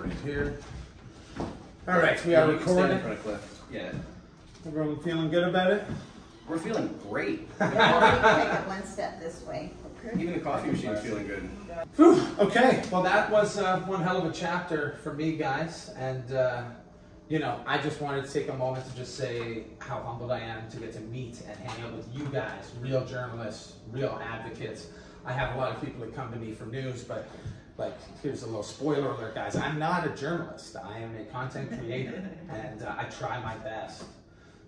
right here. All right, we are recording. Yeah. Everyone feeling good about it? We're feeling great. Take it one step this way. Even the coffee machine's feeling good. Whew, okay, well that was one hell of a chapter for me, guys. And, you know, I just wanted to take a moment to just say how humbled I am to get to meet and hang out with you guys, real journalists, real advocates. I have a lot of people that come to me for news, but like, here's a little spoiler alert, guys. I'm not a journalist. I am a content creator, and I try my best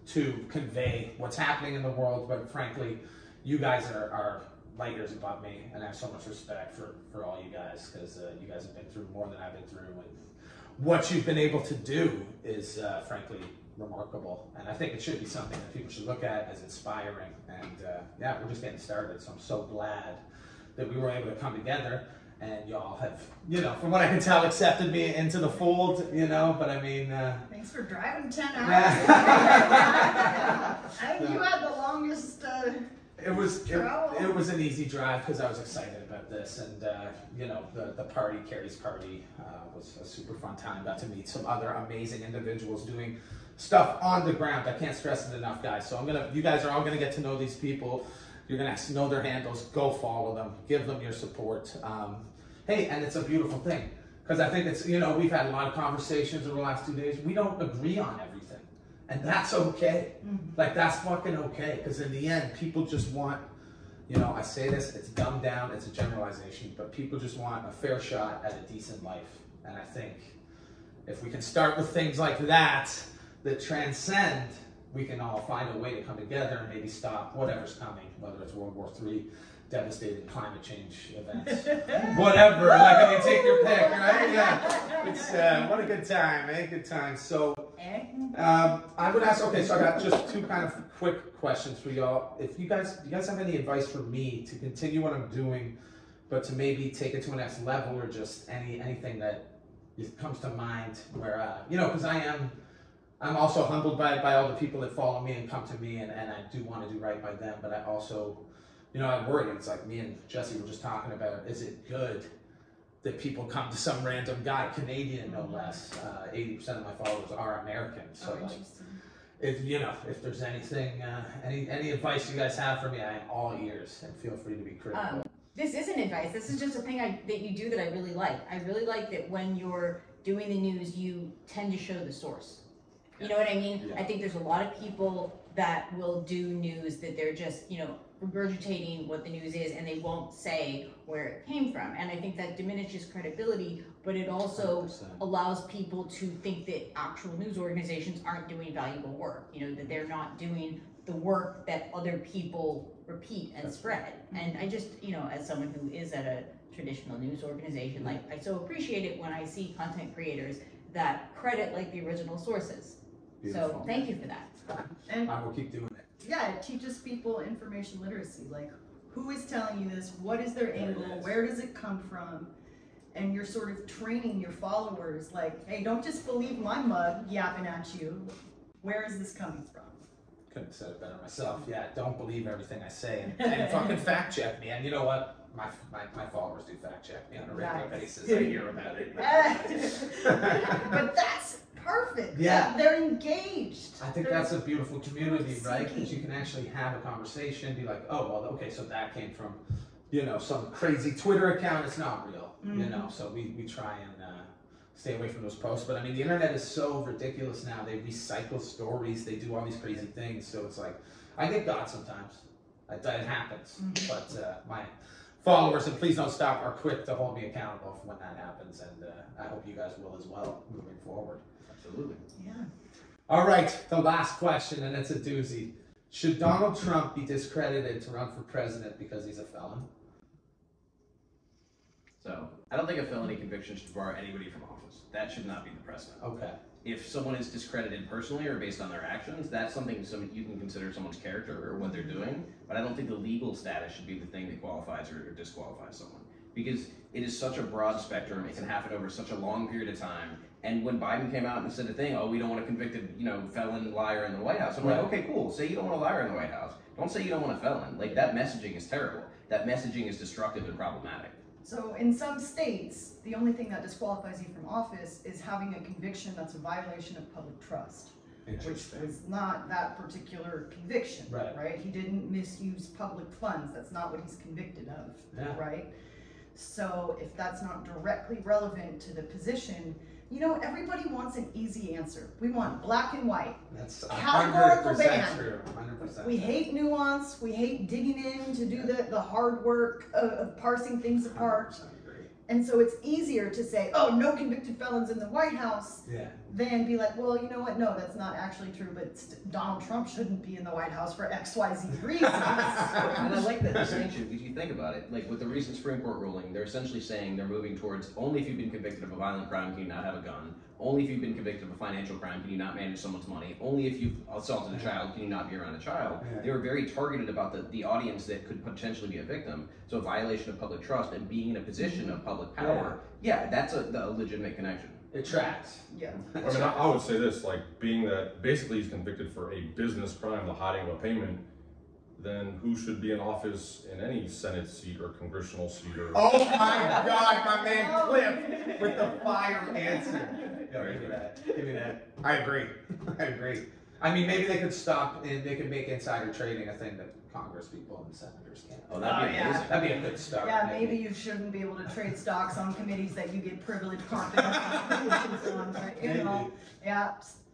to convey what's happening in the world, but frankly, you guys are light years above me, and I have so much respect for all you guys, because you guys have been through more than I've been through, and what you've been able to do is frankly remarkable, and I think it should be something that people should look at as inspiring. And yeah, we're just getting started, so I'm so glad that we were able to come together, and y'all have, you know, from what I can tell, accepted me into the fold, you know. But I mean, thanks for driving 10 hours. Yeah. I think you had the longest. It was an easy drive because I was excited about this, and you know, the party, Carrie's party, was a super fun time. Got to meet some other amazing individuals doing stuff on the ground. I can't stress it enough, guys. So you guys are all gonna get to know these people. You're gonna know their handles. Go follow them. Give them your support. Hey, and it's a beautiful thing, because I think it's, you know, we've had a lot of conversations over the last 2 days. We don't agree on everything, and that's okay. Like, that's fucking okay, because in the end, people just want, you know, I say this, it's dumbed down, it's a generalization, but people just want a fair shot at a decent life. And I think if we can start with things like that transcend, we can all find a way to come together and maybe stop whatever's coming, whether it's World War III, devastating climate change events, whatever. Like, I mean, take your pick, right? Yeah. It's what a good time, eh? Good time. So I would ask. Okay, so I got just two kind of quick questions for y'all. If do you guys have any advice for me to continue what I'm doing, but to maybe take it to a next level, or just anything that comes to mind where you know, because I'm also humbled by all the people that follow me and come to me, and I do want to do right by them, but I also, you know, I worry. It's like me and Jesse were just talking about, is it good that people come to some random guy, Canadian no less? 80% of my followers are American. So if, you know, if there's anything, any advice you guys have for me, I am all ears, and feel free to be critical. This isn't advice. This is just a thing that you do that I really like. I really like that when you're doing the news, you tend to show the source. You know what I mean? Yeah. I think there's a lot of people that will do news that they're just, you know, regurgitating what the news is, and they won't say where it came from. And I think that diminishes credibility, but it also 100%. Allows people to think that actual news organizations aren't doing valuable work, you know, that they're not doing the work that other people repeat and spread. And I just, you know, as someone who is at a traditional news organization, like, I so appreciate it when I see content creators that credit like the original sources. Beautiful. So thank you for that. And I will keep doing it. Yeah, it teaches people information literacy. Like, who is telling you this? What is their angle? Where does it come from? And you're sort of training your followers, like, hey, don't just believe my mug yapping at you. Where is this coming from? Couldn't have said it better myself. Yeah, don't believe everything I say, and fucking fact check me. And you know what? My followers do fact check me on a regular basis. I hear about it. But that's perfect. Yeah. They're engaged. I think that's a beautiful community, right? Because you can actually have a conversation, be like, oh, well, okay, so that came from, you know, some crazy Twitter account. It's not real, you know, so we try and stay away from those posts. But I mean, the internet is so ridiculous now. They recycle stories. They do all these crazy things. So it's like, I get God sometimes. It happens. But my followers, and please don't stop, are quick to hold me accountable for when that happens. And I hope you guys will as well moving forward. Absolutely. Yeah. All right, the last question, and it's a doozy. Should Donald Trump be discredited to run for president because he's a felon? So, I don't think a felony conviction should bar anybody from office. That should not be the precedent. Okay. If someone is discredited personally or based on their actions, that's something you can consider someone's character or what they're doing, but I don't think the legal status should be the thing that qualifies or disqualifies someone. Because it is such a broad spectrum, it can happen over such a long period of time. And when Biden came out and said a thing, oh, we don't want a convicted, you know, felon, liar in the White House, I'm like, okay, cool, say you don't want a liar in the White House. Don't say you don't want a felon. Like, that messaging is terrible. That messaging is destructive and problematic. So in some states, the only thing that disqualifies you from office is having a conviction that's a violation of public trust, which was not that particular conviction, right? He didn't misuse public funds. That's not what he's convicted of, right? So if that's not directly relevant to the position, you know, everybody wants an easy answer. We want black and white. That's categorical 100% ban. true. 100%. We hate nuance. We hate digging in to do the hard work of parsing things apart. And so it's easier to say, oh, no convicted felons in the White House, than be like, well, you know what? No, that's not actually true, but Donald Trump shouldn't be in the White House for XYZ reasons. And I like that distinction, because you think about it, like with the recent Supreme Court ruling, they're essentially saying they're moving towards only if you've been convicted of a violent crime can you not have a gun, only if you've been convicted of a financial crime can you not manage someone's money, only if you've assaulted a child can you not be around a child. They were very targeted about the audience that could potentially be a victim. So a violation of public trust and being in a position of public power, that's a legitimate connection. It tracks. Yeah. I mean, I would say this, like, being that basically he's convicted for a business crime, the hiding of a payment, then who should be in office in any Senate seat or congressional seat or... Oh my God, my man Cliff with the fire answer. Yo, give me that. Give me that. I agree. I agree. I mean, maybe they could stop and they could make insider trading a thing that Congress people and senators can't. Oh, that'd be amazing. That'd be a good start. Yeah, maybe you shouldn't be able to trade stocks on committees that you get privileged confidential positions on, right? You know,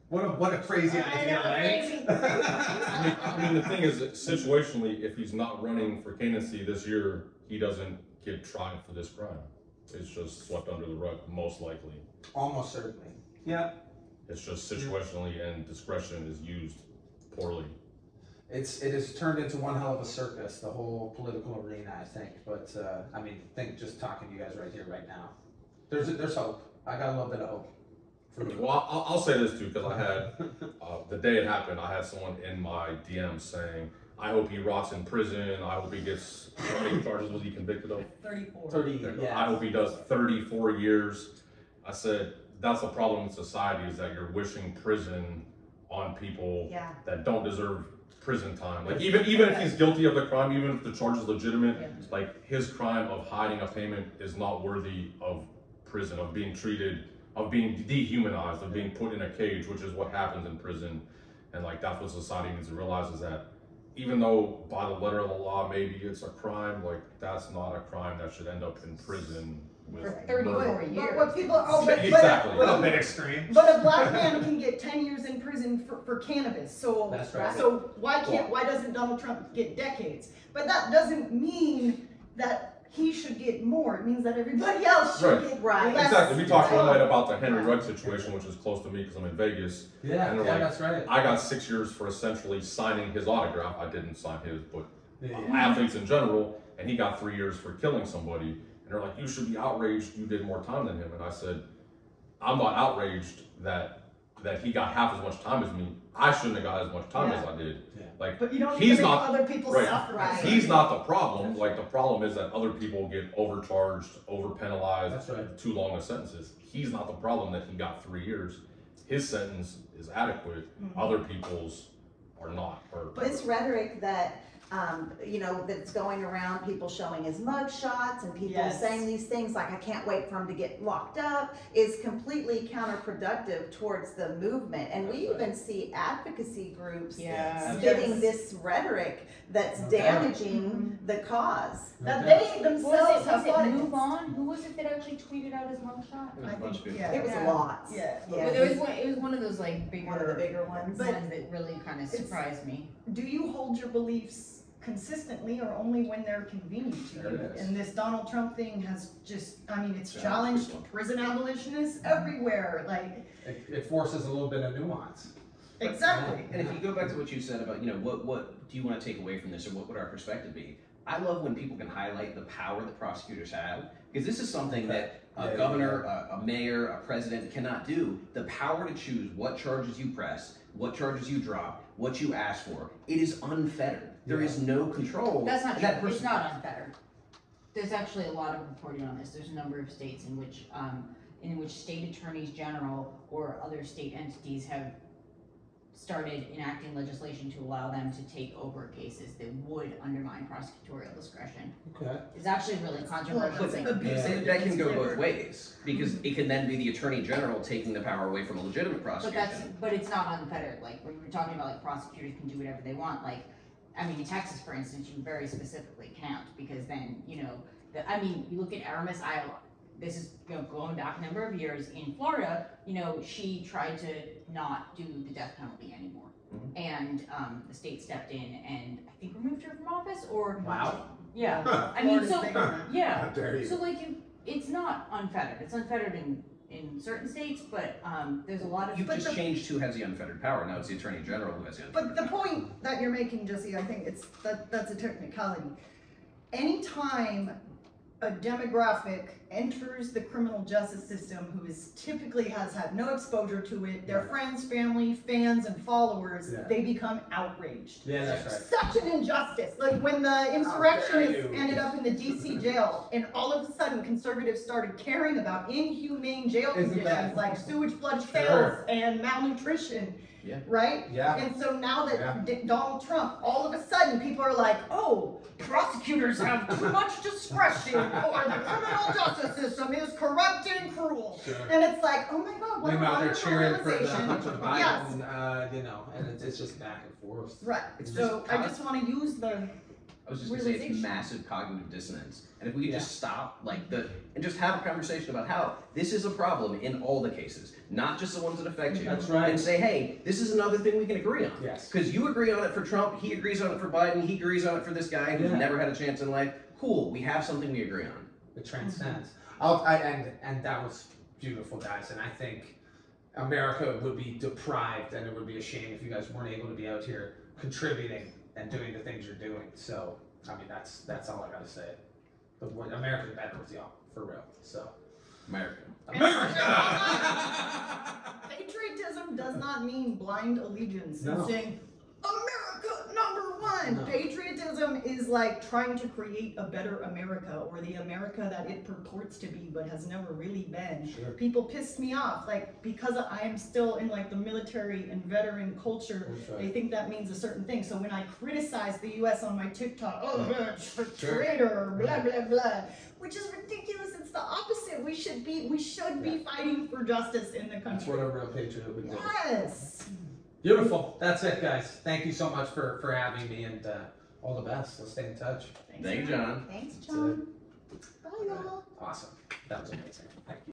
What a crazy idea, right? I mean, the thing is that situationally, if he's not running for candidacy this year, he doesn't get tried for this crime. It's just swept under the rug, most likely. Almost certainly. Yeah. It's just situationally and discretion is used poorly. It has turned into one hell of a circus, the whole political arena, I think. But I mean, just talking to you guys right here, right now, there's hope. I got a little bit of hope. Well, I'll say this too, because I had the day it happened, I had someone in my DM saying, "I hope he rots in prison. I hope he gets how many charges was he convicted of? 34. 30. Yeah. I hope he does 34 years." I said, that's the problem in society, is that you're wishing prison on people that don't deserve prison time. Like even if he's guilty of the crime, even if the charge is legitimate, like his crime of hiding a payment is not worthy of prison, of being treated, of being dehumanized, of being put in a cage, which is what happens in prison. And like that's what society needs to realize, is that even though by the letter of the law maybe it's a crime, like that's not a crime that should end up in prison with for 34 years. But what people, exactly. A little bit extreme. But a black man can get 10 years in prison for cannabis. So that's right. So why doesn't Donald Trump get decades? But that doesn't mean that he should get more. It means that everybody else should get less. Exactly. We talked one night about the Henry Rugg situation, which is close to me because I'm in Vegas. Yeah, and they're like, that's right. I got 6 years for essentially signing his autograph. I didn't sign his, but athletes in general, and he got 3 years for killing somebody. And they're like, you should be outraged, you did more time than him. And I said, I'm not outraged that he got half as much time as me. I shouldn't have got as much time as I did. Yeah. Like, but you don't need to make other people suffer. Right. He's not the problem. Like, the problem is that other people get overcharged, overpenalized, too long of sentences. He's not the problem that he got 3 years. His sentence is adequate. Other people's are not. But this rhetoric that that's going around, people showing his mug shots and people saying these things like, I can't wait for him to get locked up, is completely counterproductive towards the movement. And we even see advocacy groups spitting this rhetoric that's damaging the cause. That they themselves have fought it. Move on? Who was it that actually tweeted out his mug shot? It was lots. It was one of those like bigger, one of the bigger ones. But that really kind of surprised me. Do you hold your beliefs consistently or only when they're convenient to you? And this Donald Trump thing has just, it's challenged prison abolitionists everywhere. Like it forces a little bit of nuance. Exactly. And if you go back to what you said about, what do you want to take away from this, or what would our perspective be? I love when people can highlight the power that prosecutors have, because this is something that a governor, a mayor, a president cannot do. The power to choose what charges you press, what charges you drop, what you ask for. It is unfettered. There is no control. That's not true. It's not unfettered. There's actually a lot of reporting on this. There's a number of states in which state attorneys general or other state entities have started enacting legislation to allow them to take over cases that would undermine prosecutorial discretion. Okay. It's actually a really controversial thing. That can go both ways, because it can then be the attorney general taking the power away from a legitimate prosecution. But it's not unfettered. Like when we were talking about, like prosecutors can do whatever they want. Like, I mean, in Texas, for instance, you very specifically can't, because then you look at Aramis, Iowa. This is going back a number of years. In Florida, she tried to not do the death penalty anymore. Mm-hmm. And the state stepped in and I think removed her from office, or wow. Yeah. I mean, so yeah. How dare you. So like it's not unfettered. It's unfettered in certain states, but there's a lot of. You just changed who has the unfettered power. Now it's the attorney general who has the unfettered power. But the point that you're making, Jesse, I think that's a technicality. Anytime a demographic enters the criminal justice system who typically has had no exposure to it, their friends, family, fans, and followers, they become outraged. Yeah, that's right. Such an injustice. Like when the insurrectionists ended up in the DC jail, and all of a sudden conservatives started caring about inhumane jail conditions like sewage flush fails and malnutrition. Yeah. Right? Yeah. And so now that Donald Trump, all of a sudden people are like, oh, prosecutors have too much discretion, or the criminal justice system is corrupt and cruel. Sure. And it's like, oh my God, what a wonderful realization. Yes. And it's just back and forth. Right. So I just want to use the I was just going to say it's massive cognitive dissonance. And if we could just stop, and just have a conversation about how this is a problem in all the cases, not just the ones that affect you. That's right. And say, hey, this is another thing we can agree on. Yes. Because you agree on it for Trump, he agrees on it for Biden, he agrees on it for this guy who's never had a chance in life. Cool, we have something we agree on. It transcends. And that was beautiful, guys. And I think America would be deprived, and it would be a shame if you guys weren't able to be out here contributing and doing the things you're doing. So, I mean, that's all I gotta say. America's better with y'all, for real. So, America. Patriotism does not mean blind allegiance and No. saying, America #1. No. Patriotism is like trying to create a better America, or the America that it purports to be but has never really been. Sure. People piss me off, like, because I am still in like the military and veteran culture, they think that means a certain thing. So when I criticize the US on my TikTok, traitor, blah blah blah, which is ridiculous. It's the opposite. We should be fighting for justice in the country. That's what a real patriot would do. Yes. Beautiful. That's it, guys. Thank you so much for having me, and all the best. Let's stay in touch. Thank you, John. Thanks, John. Bye, y'all. Awesome. That was amazing. Thank you.